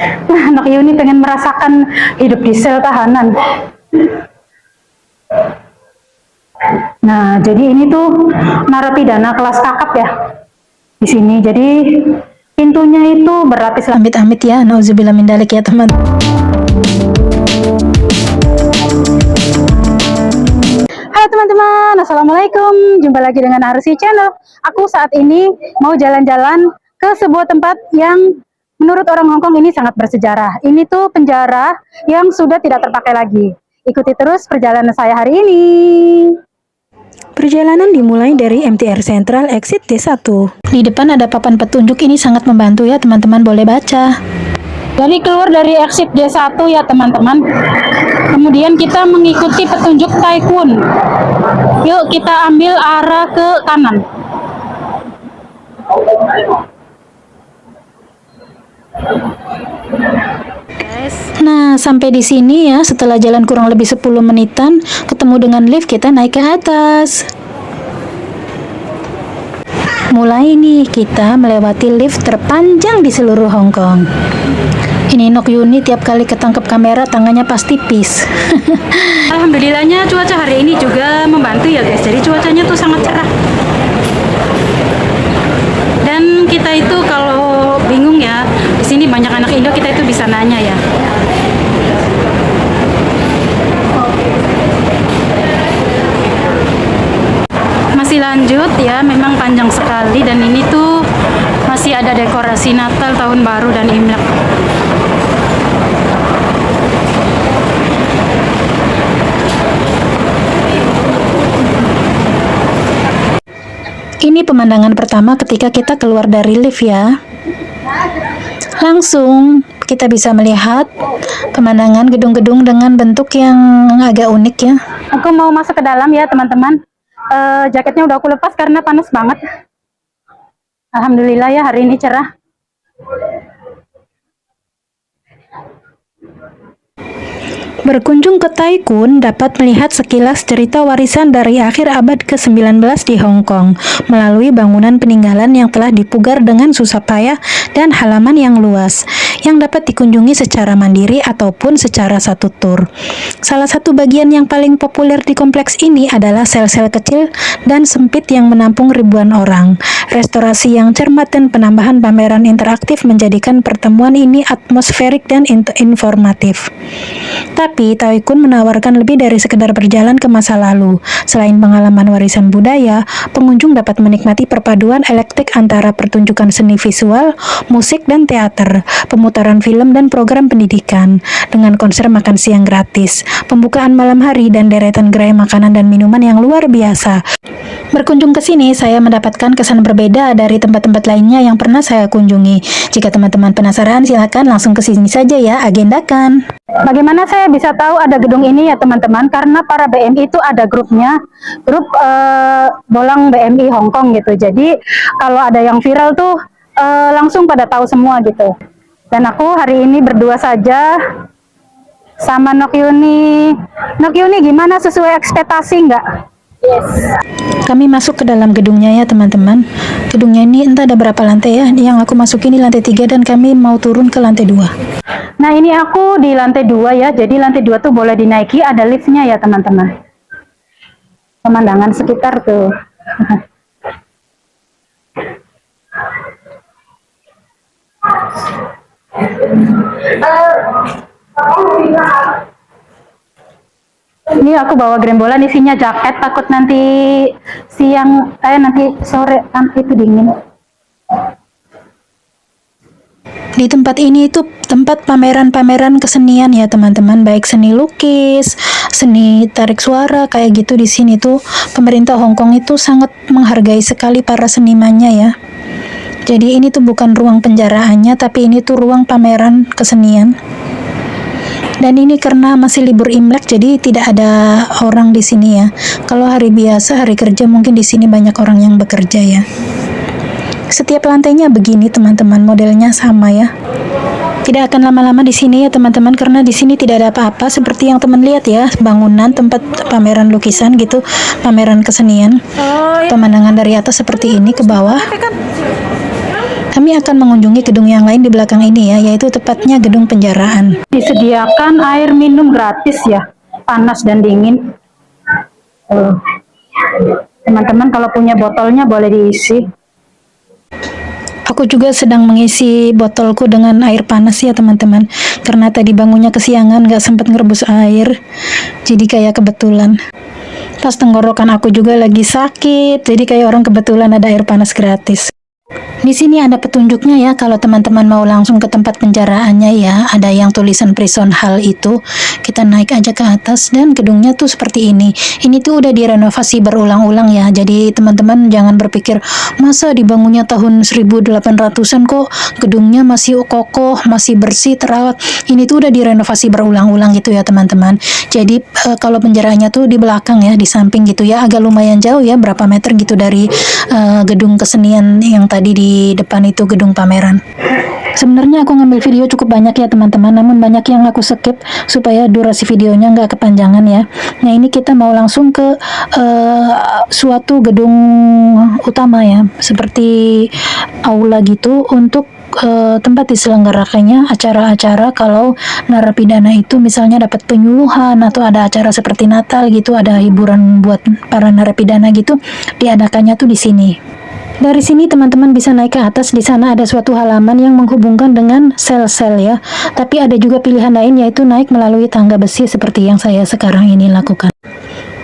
Nah, anak Yuni pengen merasakan hidup di sel tahanan. Nah, jadi ini tuh narapidana kelas kakap ya di sini. Jadi pintunya itu berlapis. Amit-amit ya, nauzubillah min dzalik ya teman. Halo teman-teman, assalamualaikum. Jumpa lagi dengan Arusi Channel. Aku saat ini mau jalan-jalan ke sebuah tempat yang menurut orang Hongkong ini sangat bersejarah. Ini tuh penjara yang sudah tidak terpakai lagi. Ikuti terus perjalanan saya hari ini. Perjalanan dimulai dari MTR Central Exit D1. Di depan ada papan petunjuk, ini sangat membantu ya teman-teman, boleh baca. Jadi keluar dari exit D1 ya teman-teman. Kemudian kita mengikuti petunjuk Taikun. Yuk kita ambil arah ke kanan. Nah, sampai di sini ya, setelah jalan kurang lebih 10 menitan, ketemu dengan lift, kita naik ke atas. Mulai nih, kita melewati lift terpanjang di seluruh Hong Kong. Ini Nok Yuni tiap kali ketangkep kamera, tangannya pasti pis. Alhamdulillahnya cuaca hari ini juga membantu ya guys, jadi cuacanya tuh sangat cerah. Dan kita itu kalau bingung ya, di sini banyak anak Indo, kita itu bisa nanya ya. Masih lanjut ya, memang panjang sekali dan ini tuh masih ada dekorasi Natal, Tahun Baru dan Imlek. Ini pemandangan pertama ketika kita keluar dari lift ya. Langsung kita bisa melihat pemandangan gedung-gedung dengan bentuk yang agak unik ya. Aku mau masuk ke dalam ya teman-teman. Jaketnya udah aku lepas karena panas banget. Alhamdulillah ya hari ini cerah. Berkunjung ke Taikun dapat melihat sekilas cerita warisan dari akhir abad ke-19 di Hong Kong melalui bangunan peninggalan yang telah dipugar dengan susah payah dan halaman yang luas yang dapat dikunjungi secara mandiri ataupun secara satu tur. Salah satu bagian yang paling populer di kompleks ini adalah sel-sel kecil dan sempit yang menampung ribuan orang. Restorasi yang cermat dan penambahan pameran interaktif menjadikan pertemuan ini atmosferik dan informatif. Tapi Taikun menawarkan lebih dari sekedar berjalan ke masa lalu. Selain pengalaman warisan budaya, pengunjung dapat menikmati perpaduan eklektik antara pertunjukan seni visual, musik, dan teater, pemutaran film dan program pendidikan, dengan konser makan siang gratis, pembukaan malam hari, dan deretan gerai makanan dan minuman yang luar biasa. Berkunjung ke sini, saya mendapatkan kesan berbeda dari tempat-tempat lainnya yang pernah saya kunjungi. Jika teman-teman penasaran, silakan langsung ke sini saja ya, agendakan. Bagaimana saya bisa tahu ada gedung ini ya teman-teman? Karena para BMI itu ada grupnya, grup Bolang BMI Hong Kong gitu. Jadi kalau ada yang viral tuh langsung pada tahu semua gitu. Dan aku hari ini berdua saja sama Nok Yuni. Nok Yuni gimana, sesuai ekspektasi nggak? Yes. Kami masuk ke dalam gedungnya ya teman-teman. Gedungnya ini entah ada berapa lantai ya. Yang aku masuk ini lantai 3 dan kami mau turun ke lantai 2. Nah ini aku di lantai 2 ya. Jadi lantai 2 tuh boleh dinaiki, ada liftnya ya teman-teman. Pemandangan sekitar tuh. Ini aku bawa grembolan, isinya jaket, takut nanti siang, nanti sore itu dingin. Di tempat ini itu tempat pameran-pameran kesenian ya teman-teman, baik seni lukis, seni tarik suara kayak gitu. Di sini tuh pemerintah Hong Kong itu sangat menghargai sekali para senimannya ya. Jadi ini tuh bukan ruang penjaraannya, tapi ini tuh ruang pameran kesenian. Dan ini karena masih libur Imlek, jadi tidak ada orang di sini ya. Kalau hari biasa, hari kerja, mungkin di sini banyak orang yang bekerja ya. Setiap lantainya begini teman-teman, modelnya sama ya. Tidak akan lama-lama di sini ya teman-teman, karena di sini tidak ada apa-apa seperti yang teman lihat ya, bangunan tempat pameran lukisan gitu, pameran kesenian. Pemandangan dari atas seperti ini ke bawah. Kami akan mengunjungi gedung yang lain di belakang ini ya, yaitu tepatnya gedung penjaraan. Disediakan air minum gratis ya, panas dan dingin. Teman-teman kalau punya botolnya boleh diisi. Aku juga sedang mengisi botolku dengan air panas ya teman-teman, karena tadi bangunnya kesiangan gak sempat ngerebus air, jadi kayak kebetulan. Pas tenggorokan aku juga lagi sakit, jadi kayak orang kebetulan ada air panas gratis. Di sini ada petunjuknya ya, kalau teman-teman mau langsung ke tempat penjaraannya ya, ada yang tulisan prison hall itu. Kita naik aja ke atas dan gedungnya tuh seperti ini. Ini tuh udah direnovasi berulang-ulang ya, jadi teman-teman jangan berpikir, masa dibangunnya tahun 1800-an kok gedungnya masih kokoh, masih bersih, terawat. Ini tuh udah direnovasi berulang-ulang gitu ya teman-teman. Jadi kalau penjaraannya tuh di belakang ya, di samping gitu ya, agak lumayan jauh ya, berapa meter gitu dari gedung kesenian yang tadi di depan itu, gedung pameran. Sebenarnya aku ngambil video cukup banyak ya teman-teman, namun banyak yang aku skip supaya durasi videonya nggak kepanjangan ya. Nah ini kita mau langsung ke suatu gedung utama ya, seperti aula gitu, untuk tempat diselenggarakannya acara-acara kalau narapidana itu misalnya dapat penyuluhan atau ada acara seperti Natal gitu, ada hiburan buat para narapidana gitu, diadakannya tuh di sini. Dari sini teman-teman bisa naik ke atas, di sana ada suatu halaman yang menghubungkan dengan sel-sel ya. Tapi ada juga pilihan lain, yaitu naik melalui tangga besi seperti yang saya sekarang ini lakukan.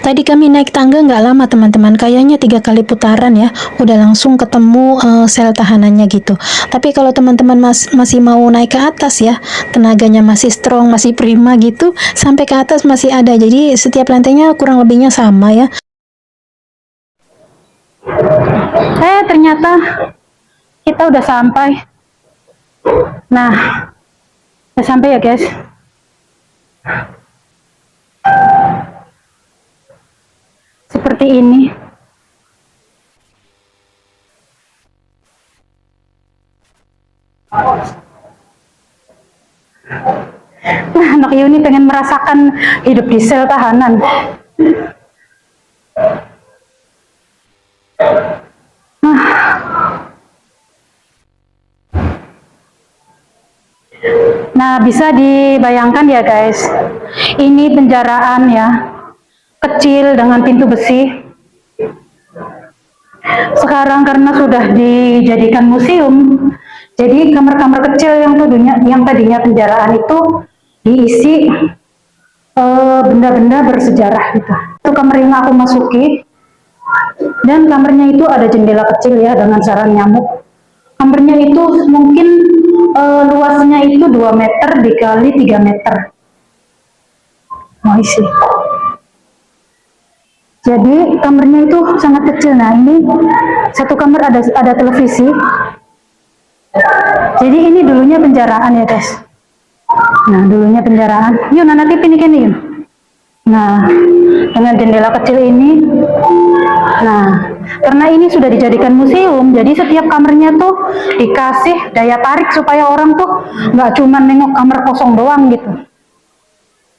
Tadi kami naik tangga nggak lama teman-teman, kayaknya 3 kali putaran ya, udah langsung ketemu sel tahanannya gitu. Tapi kalau teman-teman masih mau naik ke atas ya, tenaganya masih strong, masih prima gitu, sampai ke atas masih ada. Jadi setiap lantainya kurang lebihnya sama ya. Ternyata kita udah sampai. Nah, udah sampai ya guys. Seperti ini. Nah, anak Yuni pengen merasakan hidup di sel tahanan. Nah, bisa dibayangkan ya guys, ini penjaraan ya, kecil dengan pintu besi. Sekarang karena sudah dijadikan museum, jadi kamar-kamar kecil yang tadinya penjaraan itu diisi benda-benda bersejarah gitu. Itu kamar yang aku masuki, dan kamarnya itu ada jendela kecil ya dengan sarang nyamuk. Kamarnya itu mungkin luasnya itu 2 meter dikali 3 meter. Mau isi. Jadi kamarnya itu sangat kecil. Nah ini satu kamar ada televisi. Jadi ini dulunya penjaraan ya guys. Nah dulunya penjaraan. Yuk Nana tipin ikan yuk. Nah dengan jendela kecil ini. Nah karena ini sudah dijadikan museum, jadi setiap kamarnya tuh dikasih daya tarik supaya orang tuh nggak cuma nengok kamar kosong doang gitu.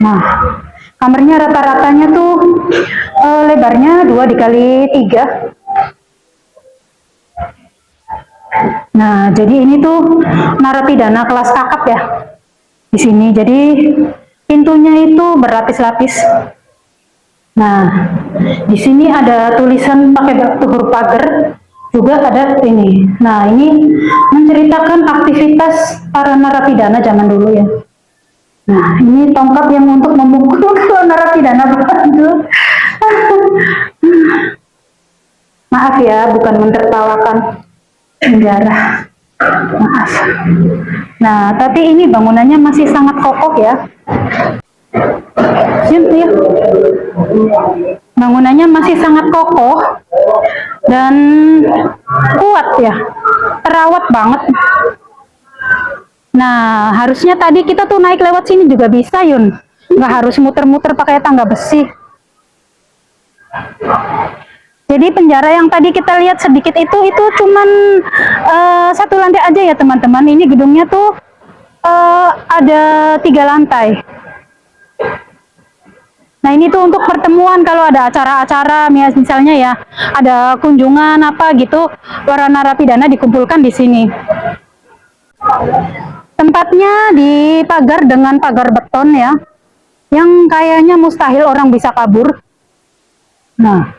Nah kamarnya rata-ratanya tuh lebarnya 2 dikali 3. Nah jadi ini tuh narapidana kelas kakap ya di sini. Jadi pintunya itu berlapis-lapis. Nah, di sini ada tulisan pakai huruf pagar, juga ada ini. Nah, ini menceritakan aktivitas para narapidana zaman dulu ya. Nah, ini tongkat yang untuk memukul kalau narapidana berbantu. Maaf ya, bukan mentertawakan penjara. Maaf. Nah, tapi ini bangunannya masih sangat kokoh ya. Ya. Bangunannya masih sangat kokoh dan kuat ya, terawat banget. Nah harusnya tadi kita tuh naik lewat sini juga bisa Yun, nggak harus muter-muter pakai tangga besi. Jadi penjara yang tadi kita lihat sedikit itu cuman 1 lantai aja ya teman-teman. Ini gedungnya tuh ada 3 lantai. Nah Nah, ini tuh untuk pertemuan kalau ada acara-acara, misalnya ya, ada kunjungan apa gitu, para narapidana dikumpulkan di sini. Tempatnya dipagar dengan pagar beton ya, yang kayaknya mustahil orang bisa kabur. Nah,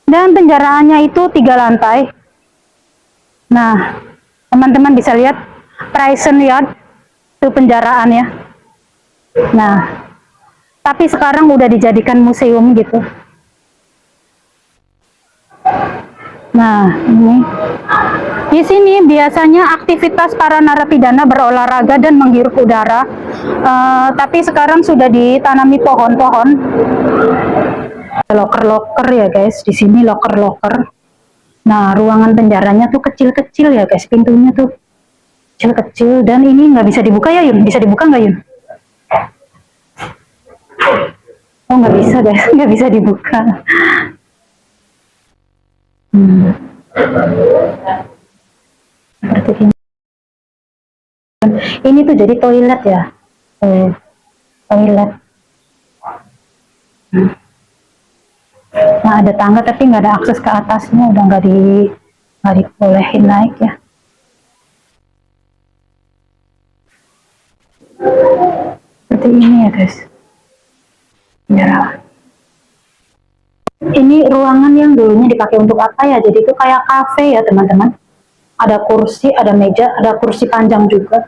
dan penjaraannya itu 3 lantai. Nah, teman-teman bisa lihat prison yard itu penjaraan ya. Nah, tapi sekarang udah dijadikan museum gitu. Nah, ini di sini biasanya aktivitas para narapidana berolahraga dan menghirup udara. Tapi sekarang sudah ditanami pohon-pohon. Loker-loker ya guys, di sini loker-loker. Nah, ruangan penjaranya tuh kecil-kecil ya guys, pintunya tuh kecil-kecil, dan ini nggak bisa dibuka ya Yun? Bisa dibuka nggak Yun? Oh, nggak bisa guys, nggak bisa dibuka. Seperti ini. Ini tuh jadi toilet ya, toilet. Nah, ada tangga tapi nggak ada akses ke atasnya, udah nggak dibolehin naik ya. Seperti ini ya guys. Ya. Ini ruangan yang dulunya dipakai untuk apa ya? Jadi itu kayak kafe ya teman-teman. Ada kursi, ada meja, ada kursi panjang juga.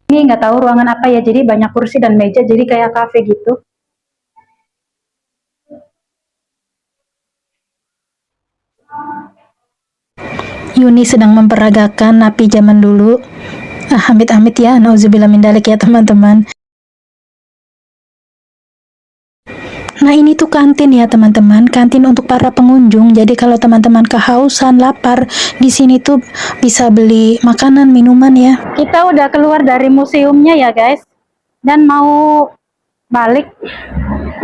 Ini nggak tahu ruangan apa ya, jadi banyak kursi dan meja, jadi kayak kafe gitu. Yuni sedang memperagakan napi zaman dulu. Amit-amit ya, nauzubillah min dzalik ya teman-teman. Nah, ini tuh kantin ya teman-teman, kantin untuk para pengunjung. Jadi kalau teman-teman kehausan, lapar, di sini tuh bisa beli makanan, minuman ya. Kita udah keluar dari museumnya ya guys, dan mau balik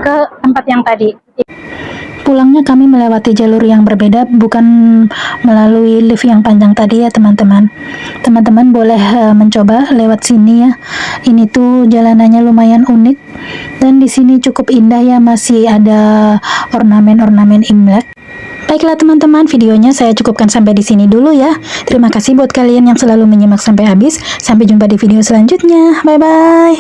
ke tempat yang tadi. Pulangnya kami melewati jalur yang berbeda, bukan melalui lift yang panjang tadi ya teman-teman. Teman-teman boleh mencoba lewat sini ya. Ini tuh jalanannya lumayan unik, dan di sini cukup indah ya, masih ada ornamen-ornamen Imlek. Baiklah teman-teman, videonya saya cukupkan sampai di sini dulu ya. Terima kasih buat kalian yang selalu menyimak sampai habis. Sampai jumpa di video selanjutnya. Bye bye.